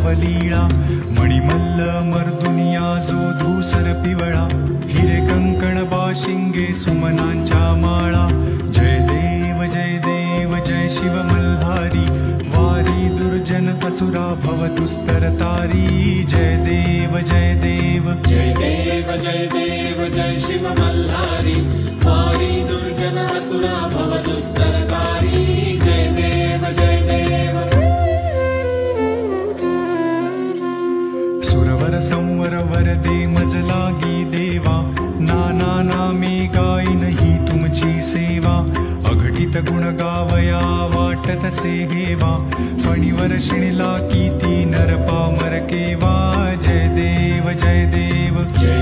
अवलीळा मणिमल्ल मर्दुनिया जो धूसर पिवळा हिरे कंकण बाशिंगे सुमनांच्या माळा जय देव जय शिव मल्हारी वारी दुर्जन असुरा भवतुस्तरतारी जय देव जय देव जय देव जय देव जय शिव मल्हारी वारी दुर्जन असुरा भवदुस्तरकारी जय देव जय देव सुरवर संवर वरदे मज लागी देवा नाना नामे गाईन ही तुमची सेवा अघटित गुण गावया वाटत से हेवा फणीवर शिणला कीती नर पामर केवा जय देव जय देव जय